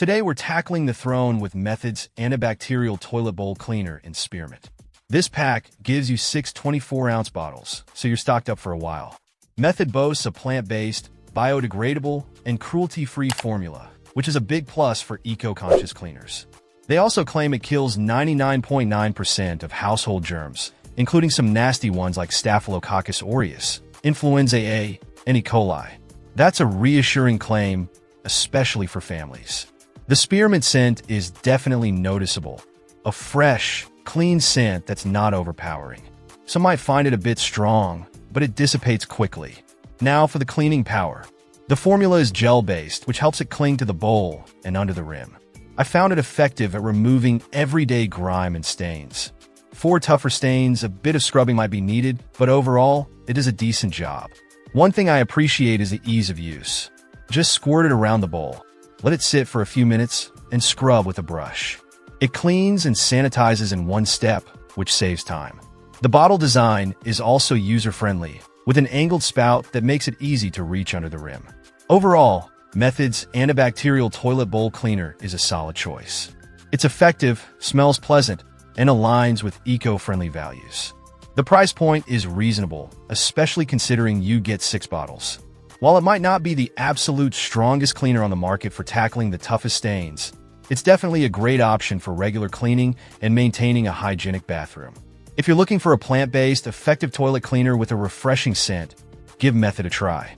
Today we're tackling the throne with Method's Antibacterial Toilet Bowl Cleaner in Spearmint. This pack gives you 6 24-ounce bottles, so you're stocked up for a while. Method boasts a plant-based, biodegradable, and cruelty-free formula, which is a big plus for eco-conscious cleaners. They also claim it kills 99.9% of household germs, including some nasty ones like Staphylococcus aureus, Influenza A, and E. coli. That's a reassuring claim, especially for families. The spearmint scent is definitely noticeable. A fresh, clean scent that's not overpowering. Some might find it a bit strong, but it dissipates quickly. Now for the cleaning power. The formula is gel-based, which helps it cling to the bowl and under the rim. I found it effective at removing everyday grime and stains. For tougher stains, a bit of scrubbing might be needed, but overall, it does a decent job. One thing I appreciate is the ease of use. Just squirt it around the bowl. Let it sit for a few minutes and scrub with a brush. It cleans and sanitizes in one step, which saves time. The bottle design is also user-friendly, with an angled spout that makes it easy to reach under the rim. Overall, Method's Antibacterial Toilet Bowl Cleaner is a solid choice. It's effective, smells pleasant, and aligns with eco-friendly values. The price point is reasonable, especially considering you get 6 bottles. While it might not be the absolute strongest cleaner on the market for tackling the toughest stains, it's definitely a great option for regular cleaning and maintaining a hygienic bathroom. If you're looking for a plant-based, effective toilet cleaner with a refreshing scent, give Method a try.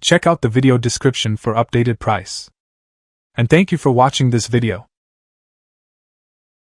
Check out the video description for updated price. And thank you for watching this video.